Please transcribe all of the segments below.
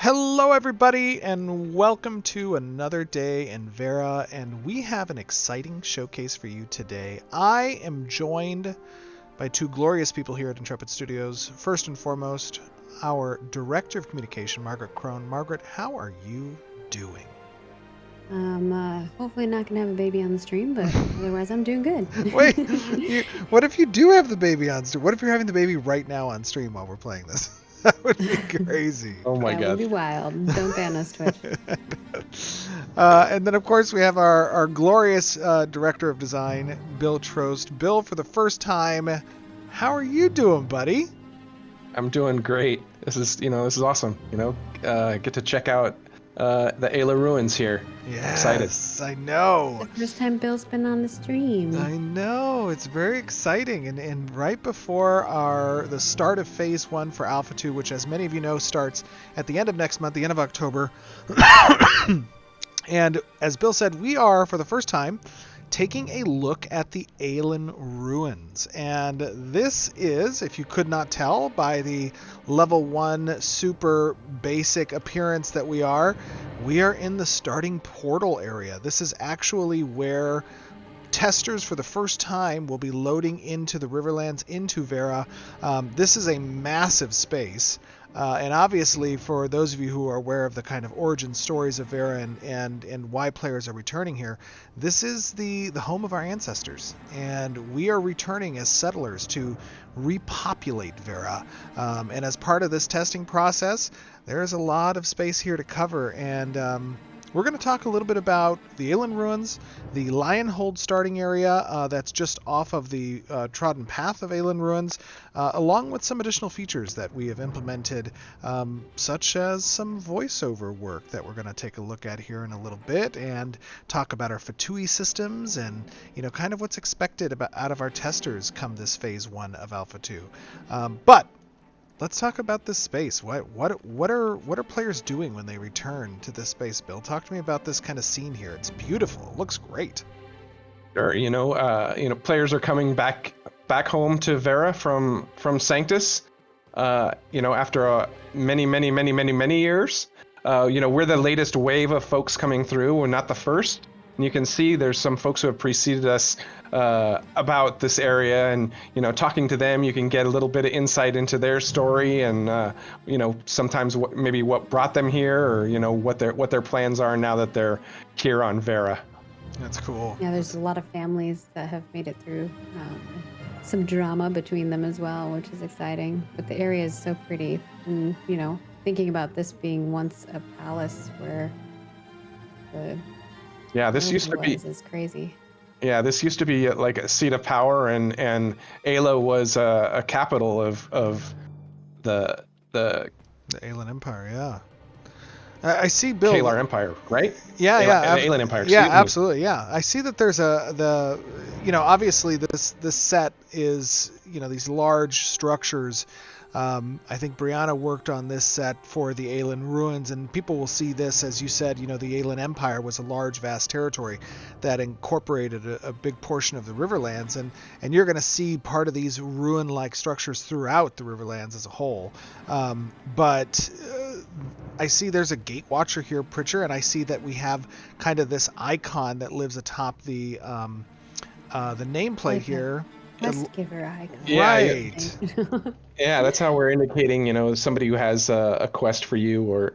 Hello, everybody, and welcome to another day in Vera, and we have an exciting showcase for you today. I am joined by two glorious people here at Intrepid Studios. First and foremost, our Director of Communication, Margaret Crone. Margaret, how are you doing? Hopefully not gonna have a baby on the stream, but otherwise I'm doing good. Wait, what if you do have the baby on stream? What if you're having the baby right now on stream while we're playing this? That would be crazy. Oh my That god. would be wild. Don't ban us, Twitch. And then, of course, we have our glorious Director of Design, Bill Trost. Bill, for the first time, how are you doing, buddy? I'm doing great. This is awesome. Get to check out the Ayla ruins here. Excited. Yes, I know. The first time Bill's been on the stream. I know. It's very exciting. And right before the start of Phase 1 for Alpha 2, which, as many of you know, starts at the end of next month, the end of October. And as Bill said, we are, for the first time, taking a look at the Ayla ruins. And this is, if you could not tell by the level 1 super basic appearance that we are in the starting portal area. This is actually where testers for the first time will be loading into the Riverlands, into Vera. This is a massive space. And obviously, for those of you who are aware of the kind of origin stories of Vera and why players are returning here, this is the home of our ancestors. And we are returning as settlers to repopulate Vera. And as part of this testing process, there's a lot of space here to cover. And we're going to talk a little bit about the Ayla ruins, the Lionhold starting area that's just off of the trodden path of Ayla ruins, along with some additional features that we have implemented, such as some voiceover work that we're going to take a look at here in a little bit, and talk about our Fatui systems and kind of what's expected out of our testers come this Phase 1 of Alpha 2. But let's talk about this space. What are players doing when they return to this space, Bill? Talk to me about this kind of scene here. It's beautiful. It looks great. Sure. Players are coming back home to Vera from Sanctus. After many years. We're the latest wave of folks coming through. We're not the first. And you can see there's some folks who have preceded us about this area, and talking to them, you can get a little bit of insight into their story, and sometimes what brought them here, or what their plans are now that they're here on Vera. That's cool. Yeah, there's a lot of families that have made it through. Some drama between them as well, which is exciting. But the area is so pretty, and thinking about this being once a palace where the this used to be. Is crazy. Yeah, this used to be like a seat of power, and Ayla was a capital of the Aylan Empire. Yeah, I see Bill. Kalar Empire, right? Yeah, Aylan Empire. Yeah, absolutely. Yeah, I see that there's obviously this set is these large structures. I think Brianna worked on this set for the Aylan ruins, and people will see this, as you said, the Aylan Empire was a large, vast territory that incorporated a big portion of the Riverlands, and you're going to see part of these ruin-like structures throughout the Riverlands as a whole. But I see there's a gate watcher here, Pritcher, and I see that we have kind of this icon that lives atop the nameplate here. Quest giver icon. Yeah, right. Yeah, that's how we're indicating, somebody who has a quest for you, or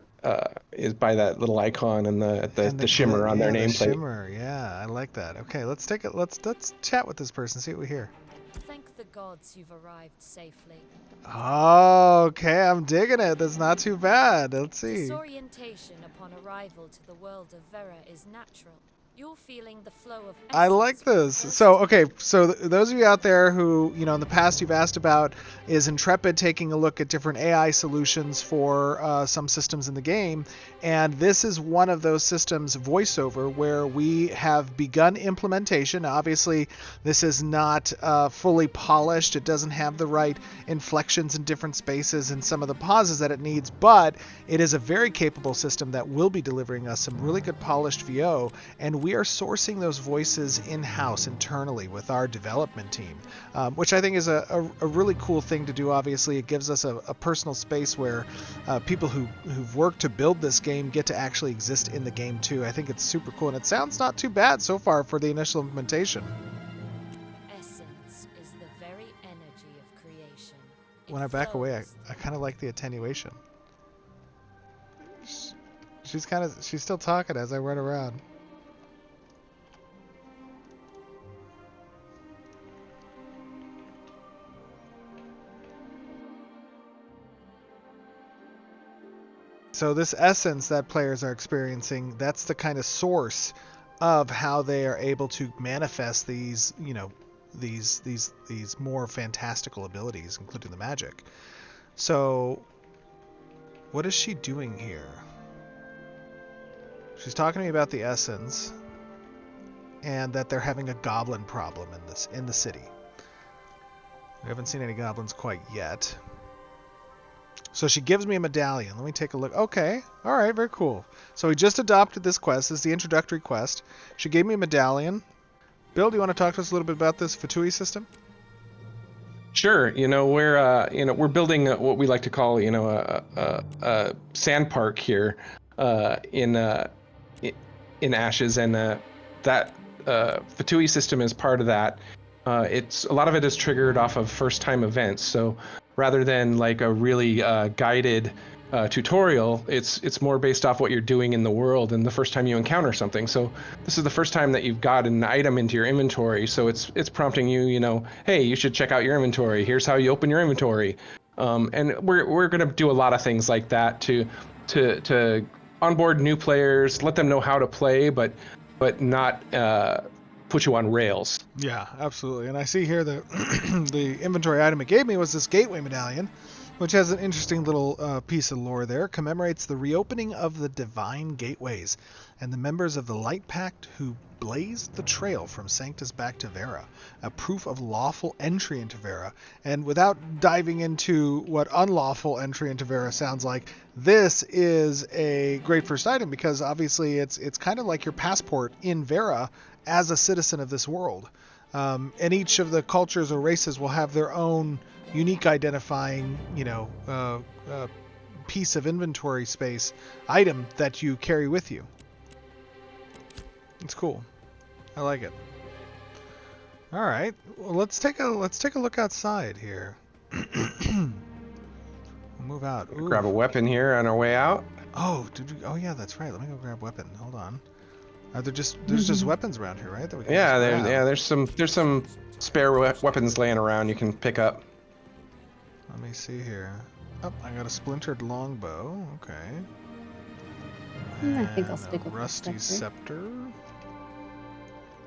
is by that little icon and the shimmer on their nameplate. The shimmer, yeah, I like that. Okay, let's chat with this person, see what we hear. Thank the gods you've arrived safely. Oh, okay, I'm digging it. That's not too bad. Let's see. Disorientation upon arrival to the world of Vera is natural. You're feeling the flow of I like this. So those of you out there who, in the past you've asked about, is Intrepid taking a look at different AI solutions for some systems in the game, and this is one of those systems, voiceover, where we have begun implementation. Obviously, this is not fully polished. It doesn't have the right inflections in different spaces and some of the pauses that it needs, but it is a very capable system that will be delivering us some really good polished VO, and we are sourcing those voices in-house internally with our development team, which I think is a really cool thing to do. Obviously, it gives us a personal space where people who've worked to build this game get to actually exist in the game too. I think it's super cool, and it sounds not too bad so far for the initial implementation. Essence is the very energy of creation. When I back away, I kind of like the attenuation. She's still talking as I run around. So this essence that players are experiencing, that's the kind of source of how they are able to manifest these, these more fantastical abilities, including the magic. So what is she doing here? She's talking to me about the essence and that they're having a goblin problem in the city. We haven't seen any goblins quite yet. So she gives me a medallion. Let me take a look. Okay. All right. Very cool. So we just adopted this quest. This is the introductory quest. She gave me a medallion. Bill, do you want to talk to us a little bit about this Fatui system? Sure. We're building what we like to call, a sand park here, in Ashes, and that Fatui system is part of that. It's a lot of it is triggered off of first-time events. So rather than like a really guided tutorial, it's more based off what you're doing in the world and the first time you encounter something. So this is the first time that you've got an item into your inventory. So it's prompting you, hey, you should check out your inventory. Here's how you open your inventory. And we're going to do a lot of things like that to onboard new players, let them know how to play, but not put you on rails. Yeah, absolutely. And I see here that the inventory item it gave me was this gateway medallion, which has an interesting little piece of lore there. Commemorates the reopening of the divine gateways and the members of the Light Pact who blazed the trail from Sanctus back to Vera, a proof of lawful entry into Vera. And without diving into what unlawful entry into Vera sounds like, this is a great first item because obviously it's kind of like your passport in Vera as a citizen of this world. And each of the cultures or races will have their own unique identifying, piece of inventory space item that you carry with you. It's cool. I like it. All right. Well, let's take a look outside here. We'll move out. Ooh. Grab a weapon here on our way out. Oh, oh yeah, that's right. Let me go grab weapon. Hold on. Are there there's just weapons around here, right? That we can there's some spare weapons laying around you can pick up. Let me see here. Oh, I got a splintered longbow. Okay. I think I'll stick with the rusty scepter.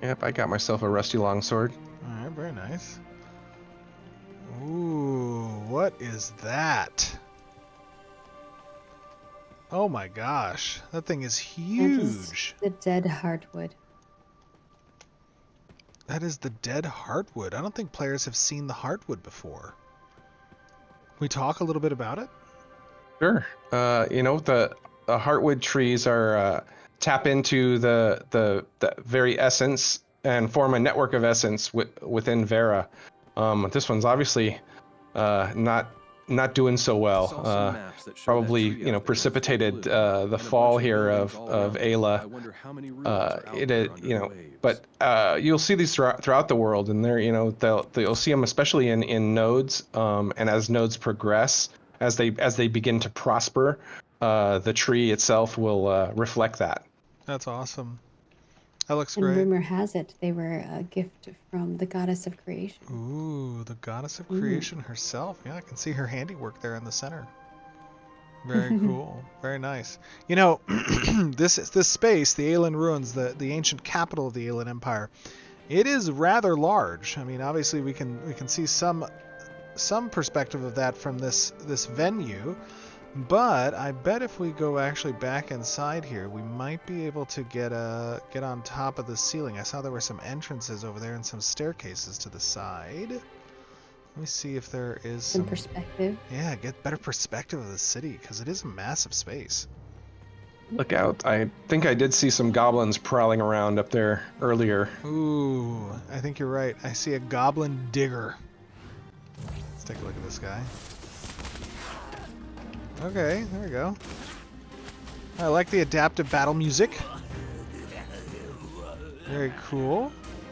Yep, I got myself a rusty longsword. All right, very nice. Ooh, what is that? Oh my gosh, that thing is huge. The dead heartwood. That is the dead heartwood. I don't think players have seen the heartwood before. Can we talk a little bit about it? Sure. The heartwood trees are tap into the very essence and form a network of essence within Vera. This one's obviously not doing so well. Probably precipitated the fall here of Ayla. But you'll see these throughout the world, and you'll see them especially in nodes, and as nodes progress, as they begin to prosper, the tree itself will reflect that. That's awesome. That looks and great. Rumor has it they were a gift from the goddess of creation. Ooh, the goddess of creation herself. Yeah, I can see her handiwork there in the center. Very cool. Very nice. This space, the Aelan Ruins, the ancient capital of the Aelan Empire, it is rather large. I mean, obviously we can see some perspective of that from this venue. But I bet if we go actually back inside here, we might be able to get on top of the ceiling. I saw there were some entrances over there and some staircases to the side. Let me see if there is some perspective. Yeah, get better perspective of the city because it is a massive space. Look out. I think I did see some goblins prowling around up there earlier. Ooh, I think you're right. I see a goblin digger. Let's take a look at this guy. Okay, there we go. I like the adaptive battle music. Very cool.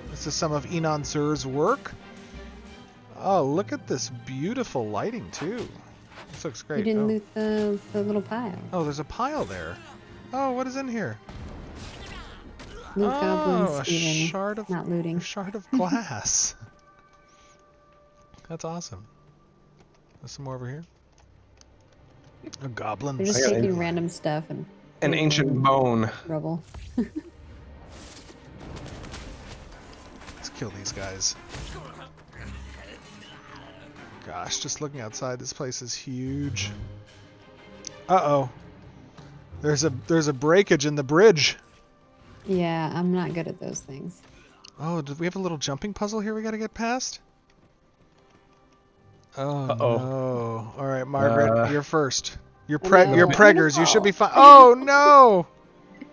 This is some of Enon Zur's work. Oh, look at this beautiful lighting, too. This looks great. You didn't loot the little pile. Oh, there's a pile there. Oh, what is in here? Loot Oh, goblins, a Steven. shard of Not looting. a shard of glass. That's awesome. There's some more over here. A goblin. They're just I got taking an- random stuff and An ancient bone. rubble. Let's kill these guys. Gosh, just looking outside, this place is huge. Uh-oh. There's a breakage in the bridge. Yeah, I'm not good at those things. Oh, did we have a little jumping puzzle here we gotta get past? Oh Uh-oh. no. Alright, Margaret, you're first. You're No. you're preggers, you should be fine. Oh no!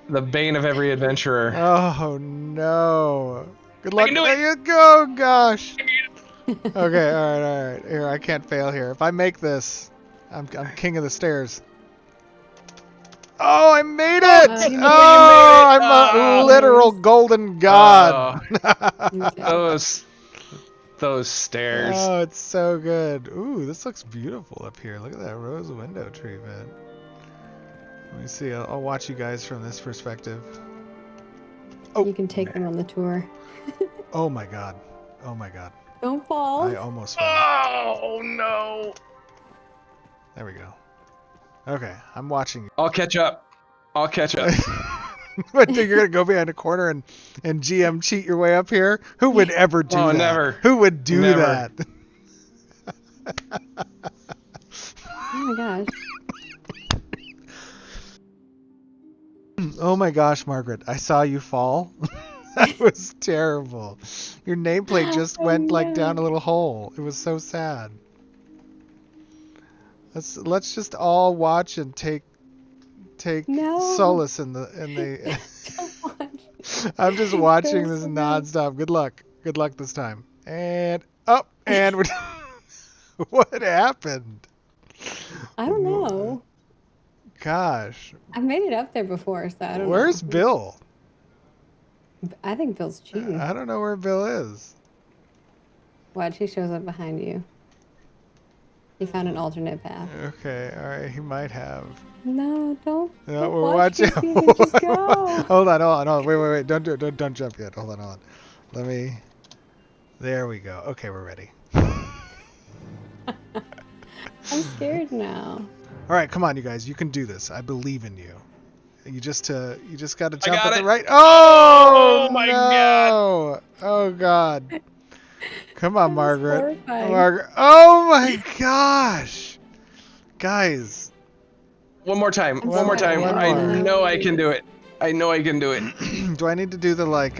The bane of every adventurer. Oh no. Good luck. can do There you go, gosh. Okay, alright. Here, I can't fail here. If I make this, I'm king of the stairs. Oh, I made it! you made it. Oh, I'm a Oh. literal golden god. Oh, those stairs. Oh, it's so good. Ooh, this looks beautiful up here. Look at that rose window treatment. Let me see. I'll watch you guys from this perspective. Oh. You can take them on the tour. Oh my god. Oh my god. Don't fall. I almost fell. Oh no! There we go. Okay, I'm watching you. I'll catch up. I'll catch up. What, think you're gonna go behind a corner and GM cheat your way up here? Who would ever do Oh, that? never. Who would do Never. that? Oh my gosh. Oh my gosh, Margaret, I saw you fall. That was terrible. Your nameplate just went like no. down a little hole. It was so sad. Let's just all watch and take No. solace in the Don't watch. I'm just watching Go this so nonstop. Good luck. Good luck this time. And up and what happened? I don't know. Gosh. I've made it up there before, so I don't Where's know. Bill? I think Bill's cheating. I don't know where Bill is. Watch, he shows up behind you. He found an alternate path. Okay, all right, he might have. No, don't. No, don't we're watch watching. me, Steven, just go. Hold on. Wait. Don't do it. Don't jump yet. Hold on. Let me. There we go. Okay, we're ready. I'm scared now. All right, come on, you guys. You can do this. I believe in you. You just got to jump got at the it. right. Oh, Oh, my no. Oh god. Come on, That was Margaret. horrifying. Margaret. Oh my gosh. Guys. One more time. I'm One more sorry. time. One I more. know I can do it. I know I can do it. Do I need to do the what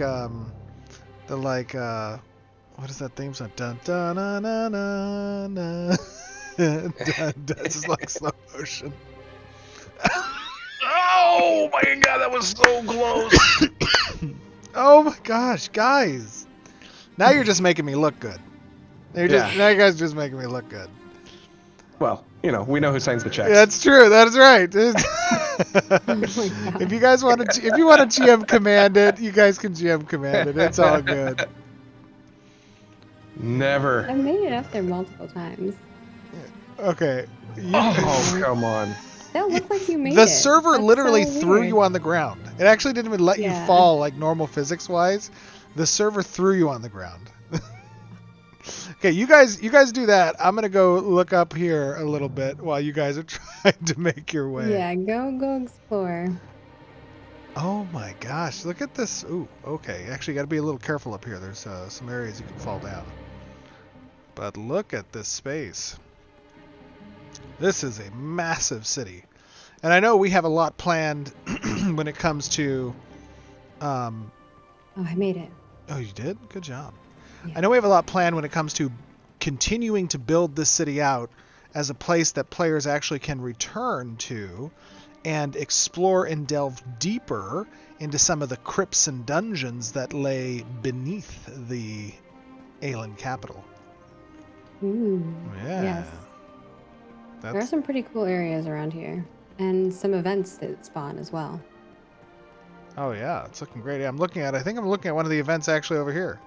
is that theme song? Dun dun na na na na. Dun, dun. This is like slow motion. Oh my god, that was so close. Oh my gosh, guys. Now you're just making me look good. Now you guys are just making me look good. Well, we know who signs the checks. That's true. That's right. Oh my God. If you guys want to, if you want to GM command it, you guys can GM command it. It's all good. Never. I've made it up there multiple times. Okay. Oh, come on. That looks like you made it. The server That's literally so threw weird. you on the ground. It actually didn't even let you Yeah. fall like normal physics wise. The server threw you on the ground. Okay, you guys do that. I'm gonna go look up here a little bit while you guys are trying to make your way. Yeah, go explore. Oh my gosh, look at this. Ooh, okay. Actually, got to be a little careful up here. There's some areas you can fall down. But look at this space. This is a massive city. And I know we have a lot planned when it comes to... Oh, I made it. Oh, you did? Good job. Yeah. I know we have a lot planned when it comes to continuing to build this city out as a place that players actually can return to and explore and delve deeper into some of the crypts and dungeons that lay beneath the Aelin capital. Ooh. Yeah. Yes. There are some pretty cool areas around here, and some events that spawn as well. Oh yeah, it's looking great. I think I'm looking at one of the events actually over here.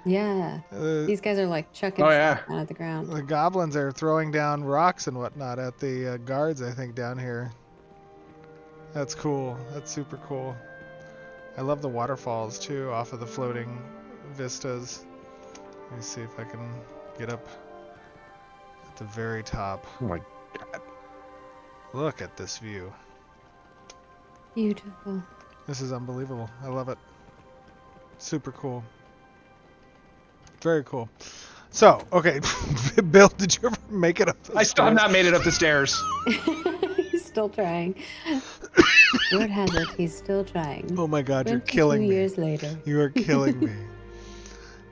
Yeah. These guys are like chucking Oh, stuff yeah. down at the ground. The goblins are throwing down rocks and whatnot at the guards, I think, down here. That's cool. That's super cool. I love the waterfalls, too, off of the floating vistas. Let me see if I can get up at the very top. Oh my god. Look at this view. Beautiful. This is unbelievable. I love it. Super cool. Very cool. So, okay, Bill, did you ever make it up the I still have not made it up the stairs. He's still trying. Word has it, he's still trying. Oh my god, you're killing 22 me. years later. You are killing me.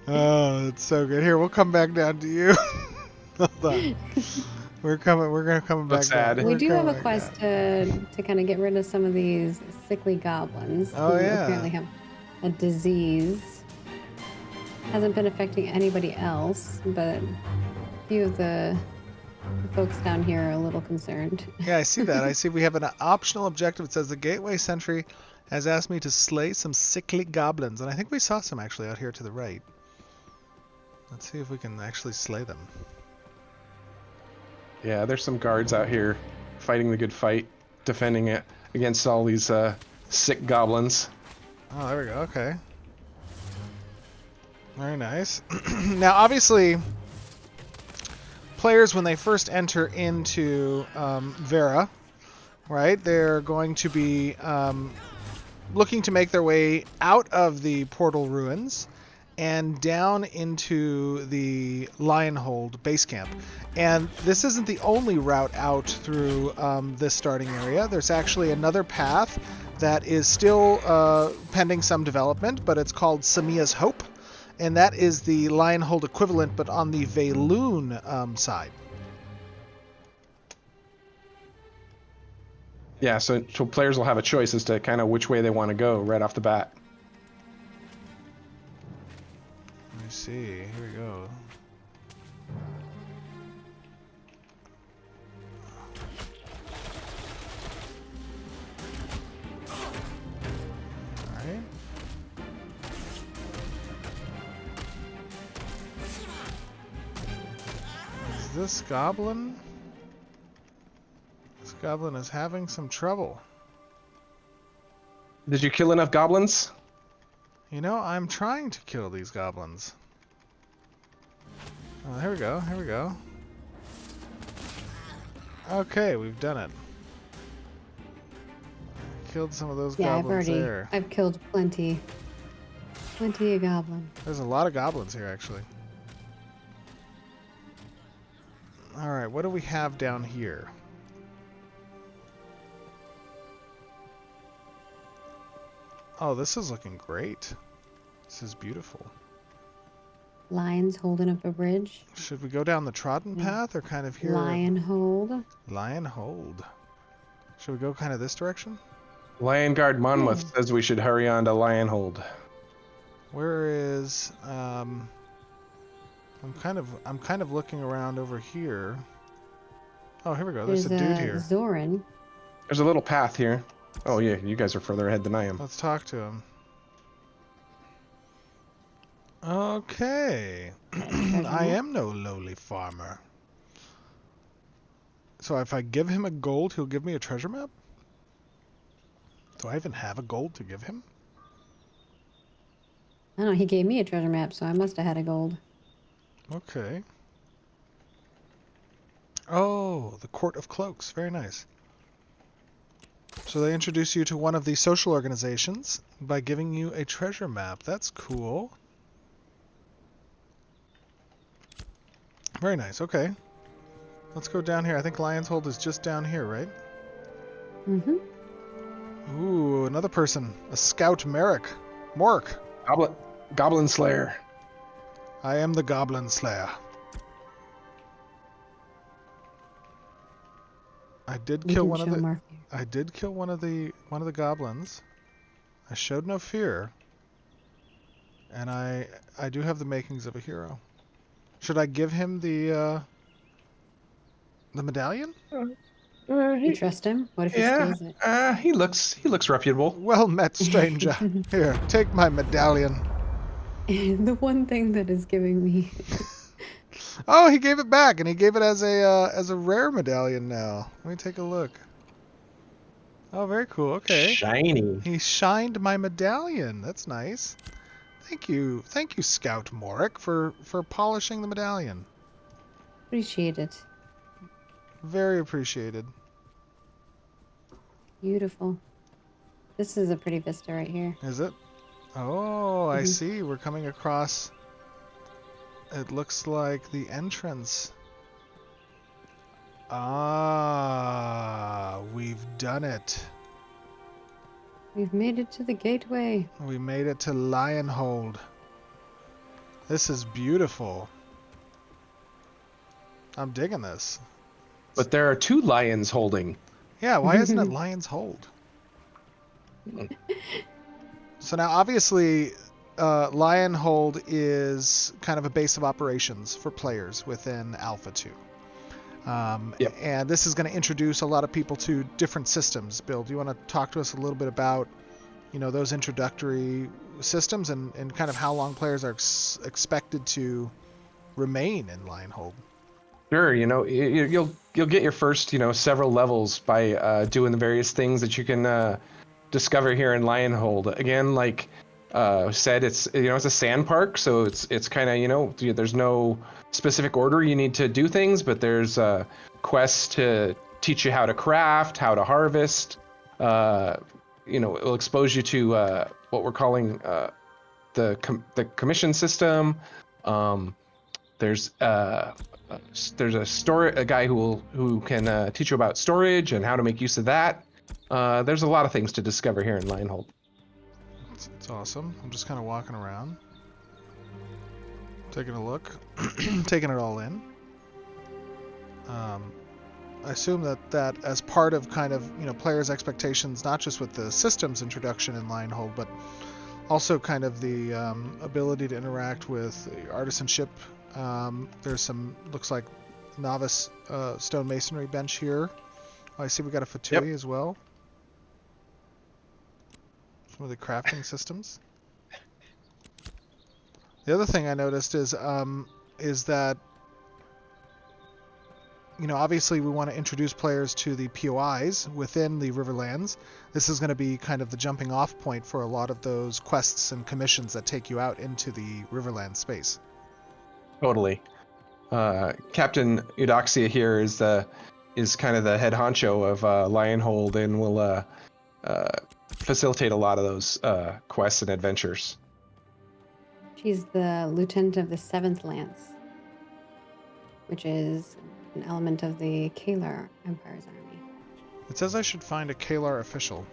Oh, that's so good. Here, we'll come back down to you. Hold on. We're gonna come back sad. down. We We're do have coming a back quest down. to kind of get rid of some of these sickly goblins Oh, who yeah. apparently have a disease. Hasn't been affecting anybody else, but a few of the folks down here are a little concerned. Yeah, I see that. I see we have an optional objective. It says the Gateway Sentry has asked me to slay some sickly goblins, and I think we saw some actually out here to the right. Let's see if we can actually slay them. Yeah, there's some guards out here fighting the good fight, defending it against all these sick goblins. Oh, there we go. Okay. Very nice. Now, obviously, players, when they first enter into Vera, right, they're going to be looking to make their way out of the portal ruins and down into the Lionhold base camp. And this isn't the only route out through this starting area. There's actually another path that is still pending some development, but it's called Samia's Hope. And that is the Lionhold equivalent, but on the Valoon side. Yeah, so players will have a choice as to kind of which way they want to go right off the bat. Let me see. Here we go. All right. Is this goblin? This goblin is having some trouble. Did you kill enough goblins? You know, I'm trying to kill these goblins. Oh, here we go. Here we go. Okay, we've done it. Killed some of those goblins there. I've killed plenty of goblins. There's a lot of goblins here, actually. All right, what do we have down here? Oh, this is looking great. This is beautiful. Lions holding up a bridge. Should we go down the trodden path or kind of here? Lionhold. Lionhold. Should we go kind of this direction? Lion Guard Monmouth says we should hurry on to Lionhold. Where is I'm kind of looking around over here. Oh, here we go. There's a dude here. Zoran. There's a little path here. Oh yeah, you guys are further ahead than I am. Let's talk to him. Okay. I am no lowly farmer. So if I give him a gold, he'll give me a treasure map? Do I even have a gold to give him? I don't know, he gave me a treasure map, so I must have had a gold. Okay. Oh, the Court of Cloaks. Very nice. So they introduce you to one of the social organizations by giving you a treasure map. That's cool. Very nice. Okay. Let's go down here. I think Lionhold is just down here, right? Mm-hmm. Ooh, another person. A scout Merrick. Mork. Goblin Slayer. I am the Goblin Slayer. I did You kill didn't one of show the. more fear. I did kill one of the goblins. I showed no fear, and I do have the makings of a hero. Should I give him the medallion? You trust him? What if he Yeah, steals it? he looks reputable. Well met, stranger. Here, take my medallion. The one thing that is giving me Oh, he gave it back, and he gave it as a rare medallion now. Let me take a look. Oh, very cool. Okay. Shiny. He shined my medallion. That's nice. Thank you, Scout Morik, for polishing the medallion. appreciate it. Very appreciated. Beautiful. This is a pretty vista right here. Is it? Oh, I Mhm. see. We're coming across. It looks like the entrance. Ah, we've done it. We've made it to the gateway. We made it to Lionhold. This is beautiful. I'm digging this. But there are 2 lions holding. Yeah, why isn't it Lion's Hold? So now, obviously, Lionhold is kind of a base of operations for players within Alpha 2. Yep. And this is going to introduce a lot of people to different systems. Bill, do you want to talk to us a little bit about, those introductory systems and kind of how long players are expected to remain in Lionhold? Sure, you'll get your first, several levels by doing the various things that you can discover here in Lionhold. Again, like said, it's it's a sand park, so it's kind of there's no specific order you need to do things, but there's quests to teach you how to craft, how to harvest. It'll expose you to what we're calling the commission system. There's a guy who can teach you about storage and how to make use of that. There's a lot of things to discover here in Lionhold. It's awesome. I'm just kind of walking around, taking a look, taking it all in. I assume that as part of kind of players' expectations, not just with the systems introduction in Lionhold, but also kind of the ability to interact with artisanship. There's some, looks like, novice stone masonry bench here. Oh, I see we got a fatui as well. Some of the crafting systems. The other thing I noticed is that obviously we want to introduce players to the POIs within the Riverlands. This is going to be kind of the jumping off point for a lot of those quests and commissions that take you out into the Riverland space. Totally. Captain Eudoxia here is kind of the head honcho of Lionhold and will facilitate a lot of those quests and adventures. She's the lieutenant of the 7th Lance, which is an element of the Kalar Empire's army. It says I should find a Kalar official.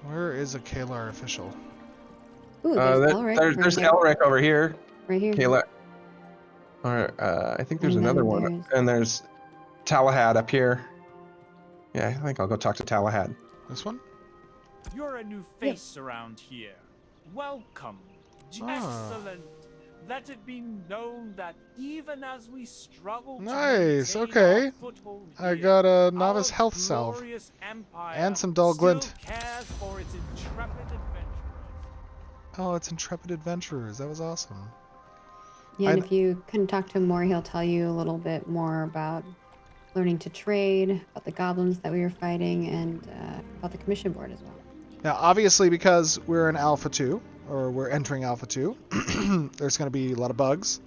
Where is a Kalar official? Ooh, there's Elric. There's Elric over here. Right here. Kalar. I think there's And another then one. And there's Talahad up here. Yeah, I think I'll go talk to Talahad. This one? You're a new face around here. Welcome. Excellent. Let it be known that even as we struggle nice, to okay. Here, I got a novice health salve. And some dull glint. Cares for its intrepid adventurers. Oh, it's intrepid adventurers. That was awesome. Yeah, and if you can talk to him more, he'll tell you a little bit more about learning to trade, about the goblins that we were fighting, and about the commission board as well. Now, obviously, because we're in Alpha 2, or we're entering Alpha 2, there's going to be a lot of bugs,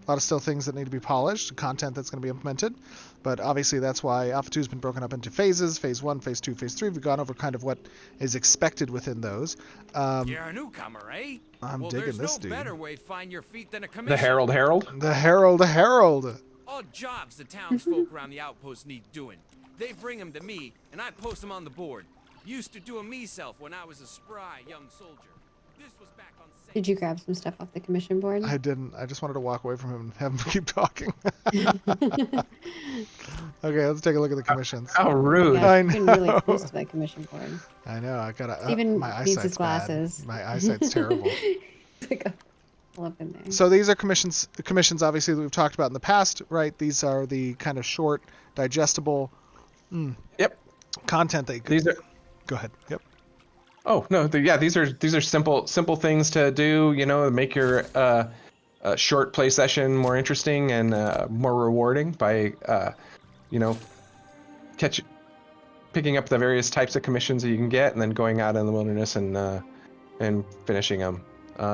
a lot of still things that need to be polished, content that's going to be implemented. But obviously, that's why Alpha 2 has been broken up into phases, Phase 1, Phase 2, Phase 3. We've gone over kind of what is expected within those. You're a newcomer, eh? I'm well, digging there's this no dude. better way to find your feet than a commission. The Herald. The Herald. Odd jobs the townsfolk around the outpost need doing. They bring them to me, and I post them on the board. Used to do 'em myself when I was a spry young soldier. This was back on Saint. Did you grab some stuff off the commission board? I didn't. I just wanted to walk away from him and have him keep talking. Okay, let's take a look at the commissions. How rude. Gosh, I you've been really know. close to that commission board. I know. I got Steven my needs his eyesight's glasses. bad. My eyesight's terrible. It's like all up in there. So these are commissions. Commissions, obviously, that we've talked about in the past, right? These are the kind of short, digestible Yep. content that you could. These are. Go ahead. Yep. Oh no, yeah. These are simple things to do. You know, make your short play session more interesting and more rewarding by you know picking up the various types of commissions that you can get, and then going out in the wilderness and finishing them.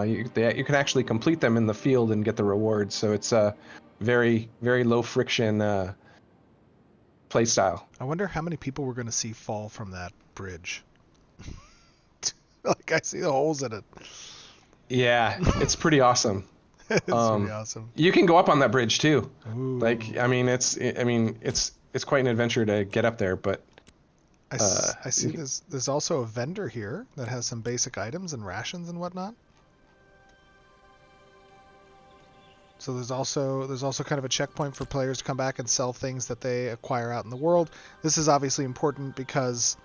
You can actually complete them in the field and get the rewards. So it's a very low friction play style. I wonder how many people we're going to see fall from that bridge. Like I see the holes in it. Yeah, it's pretty awesome. It's pretty awesome. You can go up on that bridge too. Ooh. Like it's quite an adventure to get up there, but I see there's also a vendor here that has some basic items and rations and whatnot. So there's also kind of a checkpoint for players to come back and sell things that they acquire out in the world. This is obviously important because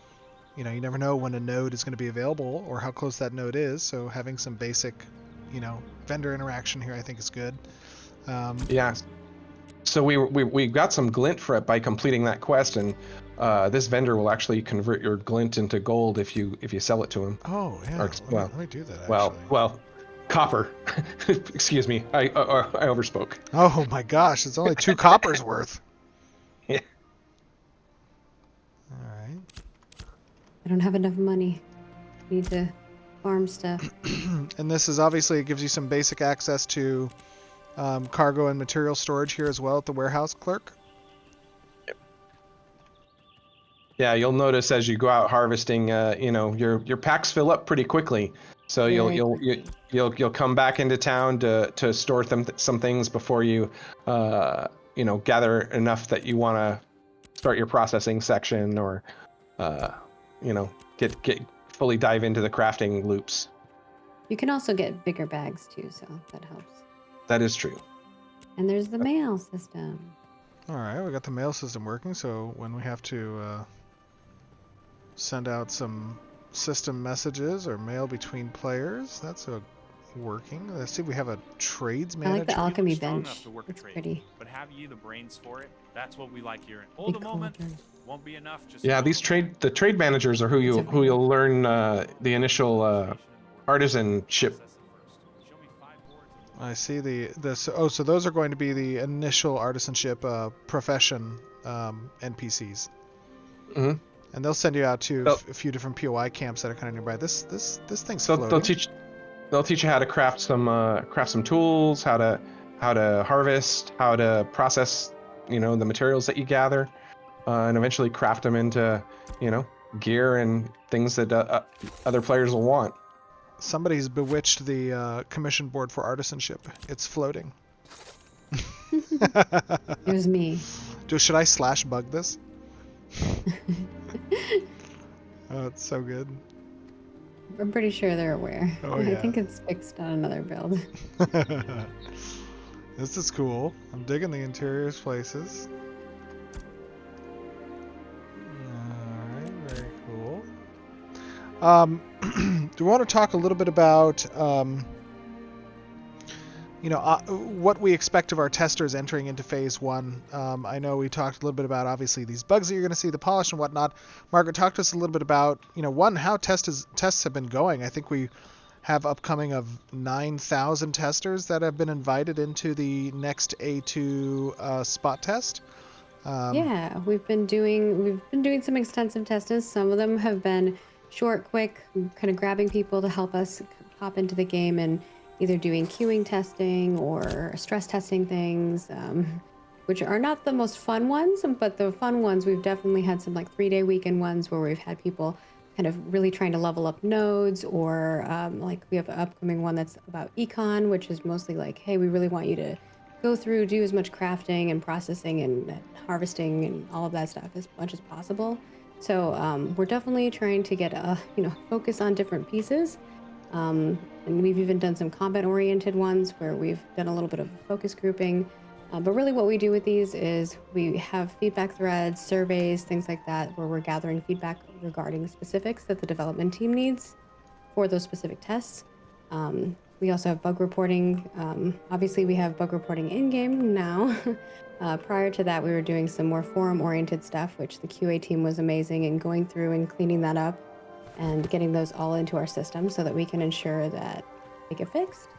you never know when a node is going to be available or how close that node is. So having some basic, vendor interaction here, I think is good. Yeah. So we got some glint for it by completing that quest, and this vendor will actually convert your glint into gold if you sell it to him. Oh yeah. Let me do that. Actually. Well, copper. Excuse me. I overspoke. Oh my gosh! It's only 2 coppers worth. Yeah. All right. I don't have enough money. Need to farm stuff. And this is obviously, it gives you some basic access to cargo and material storage here as well at the warehouse clerk. Yep. Yeah, you'll notice as you go out harvesting, your packs fill up pretty quickly. So you'll come back into town to store some things before you gather enough that you want to start your processing section or get fully dive into the crafting loops. You can also get bigger bags too, so that helps. That is true. And there's the mail system. All right, we got the mail system working. So when we have to send out some system messages or mail between players, that's working. Let's see if we have a trades I manager. like the alchemy Strong bench. enough to work a It's trade, pretty. But have ye the brains for it? That's what we like hearing. Hold a Big moment. cauldron. Won't be enough. Just Yeah, the trade managers are who you'll learn the initial artisanship. I see so those are going to be the initial artisanship profession NPCs. Mm-hmm. And they'll send you out to a few different POI camps that are kind of nearby. This thing's floating. They'll teach you how to craft some tools, how to harvest, how to process, the materials that you gather, and eventually craft them into, gear and things that other players will want. Somebody's bewitched the commission board for artisanship. It's floating. It was me. Should I /bug this? Oh, it's so good. I'm pretty sure they're aware. Oh, yeah. I think it's fixed on another build. This is cool. I'm digging the interiors places. Alright, very cool. Do we want to talk a little bit about what we expect of our testers entering into phase 1? I know we talked a little bit about obviously these bugs that you're going to see, the polish and whatnot. Margaret, talk to us a little bit about how tests have been going. I think we have upcoming of 9,000 testers that have been invited into the next A2 spot test. Yeah, we've been doing some extensive tests. Some of them have been short, quick, kind of grabbing people to help us hop into the game and either doing queuing testing or stress testing things, which are not the most fun ones, but the fun ones, we've definitely had some 3-day weekend ones where we've had people kind of really trying to level up nodes, or we have an upcoming one that's about econ, which is mostly hey, we really want you to go through, do as much crafting and processing and harvesting and all of that stuff as much as possible. So we're definitely trying to get focus on different pieces. And we've even done some combat-oriented ones where we've done a little bit of focus grouping. But really what we do with these is we have feedback threads, surveys, things like that, where we're gathering feedback regarding specifics that the development team needs for those specific tests. We also have bug reporting. Obviously, we have bug reporting in-game now. Prior to that, we were doing some more forum-oriented stuff, which the QA team was amazing in going through and cleaning that up and getting those all into our system so that we can ensure that they get fixed.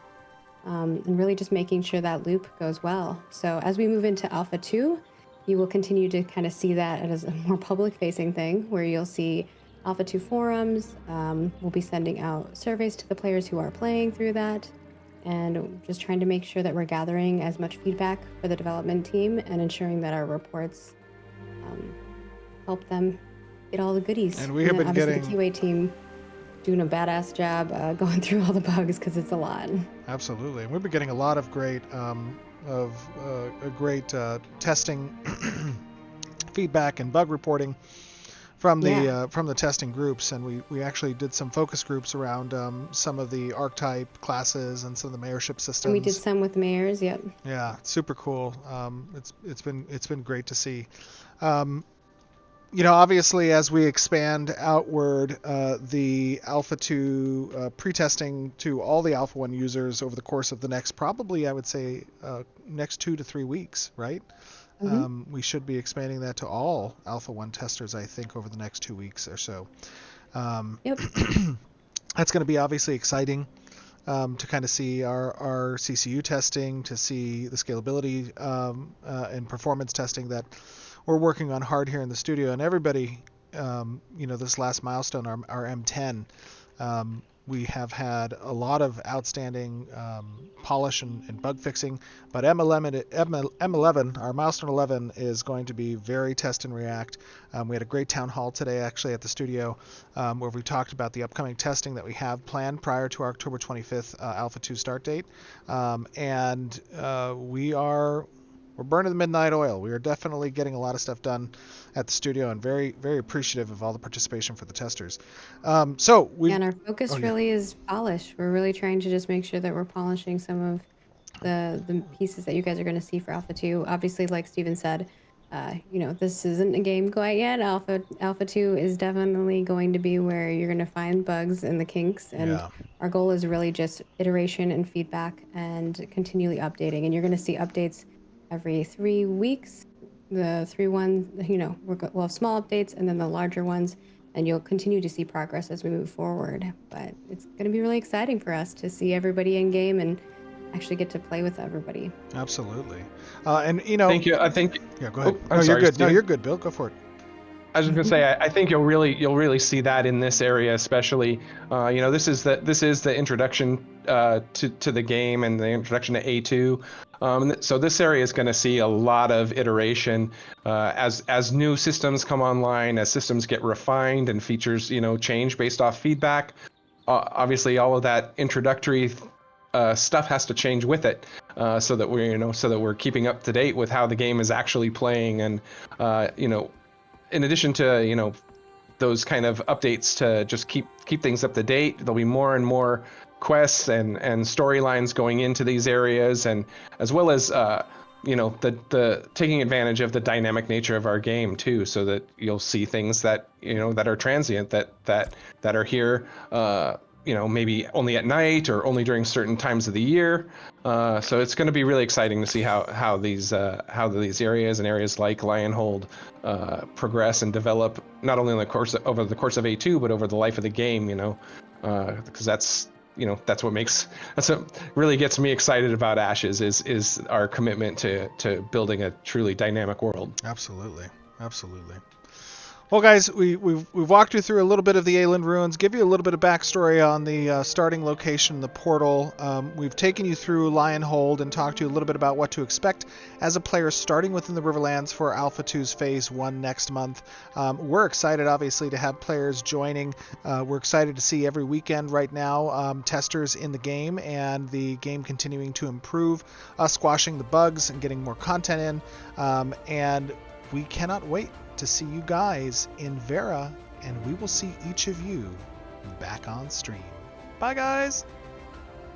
And really just making sure that loop goes well. So as we move into Alpha 2, you will continue to kind of see that as a more public-facing thing, where you'll see Alpha 2 forums. We'll be sending out surveys to the players who are playing through that, and just trying to make sure that we're gathering as much feedback for the development team and ensuring that our reports help them get all the goodies. And we have been obviously getting the QA team doing a badass job going through all the bugs because it's a lot. Absolutely, and we've been getting a lot of great testing feedback and bug reporting from the testing groups, and we actually did some focus groups around some of the archetype classes and some of the mayorship systems. And we did some with mayors. Yep. Yeah, super cool. It's been great to see. Obviously, as we expand outward, the Alpha 2 pre-testing to all the Alpha 1 users over the course of the next, probably, I would say, next 2 to 3 weeks, right? Mm-hmm. We should be expanding that to all Alpha 1 testers, I think, over the next 2 weeks or so. Yep. That's going to be obviously exciting to kind of see our CCU testing, to see the scalability and performance testing that we're working on hard here in the studio. And everybody, this last milestone, our M10, we have had a lot of outstanding polish and bug fixing, but M11, our milestone 11, is going to be very test and react. We had a great town hall today, actually, at the studio, where we talked about the upcoming testing that we have planned prior to our October 25th Alpha 2 start date. We're burning the midnight oil. We are definitely getting a lot of stuff done at the studio, and very, very appreciative of all the participation for the testers. And our focus really is polish. We're really trying to just make sure that we're polishing some of the pieces that you guys are going to see for Alpha 2. Obviously, like Steven said, this isn't a game quite yet. Alpha 2 is definitely going to be where you're going to find bugs and the kinks. And our goal is really just iteration and feedback and continually updating. And you're going to see updates every 3 weeks. The 3 ones, we'll have small updates and then the larger ones, and you'll continue to see progress as we move forward. But it's going to be really exciting for us to see everybody in game and actually get to play with everybody. Absolutely. Thank you. I think. Yeah, go ahead. You're good. Steven. No, you're good, Bill. Go for it. I was just gonna say, I think you'll really see that in this area, especially. This is the introduction to the game and the introduction to A2. So this area is going to see a lot of iteration as new systems come online, as systems get refined and features change based off feedback. Obviously, all of that introductory stuff has to change with it, so that we're keeping up to date with how the game is actually playing, and in addition to those kind of updates to just keep things up to date, there'll be more and more quests and storylines going into these areas, and as well as the taking advantage of the dynamic nature of our game too, so that you'll see things that that are transient, that are here maybe only at night or only during certain times of the year. So it's going to be really exciting to see how these areas and areas like Lionhold progress and develop, not only over the course of A2, but over the life of the game. Because that's what really gets me excited about Ashes is our commitment to building a truly dynamic world. Absolutely. Well, guys, we've walked you through a little bit of the Aeland Ruins, give you a little bit of backstory on the starting location, the portal. We've taken you through Lionhold and talked to you a little bit about what to expect as a player starting within the Riverlands for Alpha 2's Phase 1 next month. We're excited, obviously, to have players joining. We're excited to see every weekend right now testers in the game and the game continuing to improve, us squashing the bugs and getting more content in. And we cannot wait to see you guys in Vera, and we will see each of you back on stream. Bye, guys.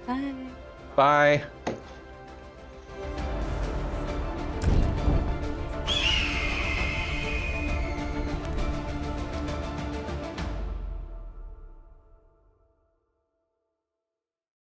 Bye. Bye.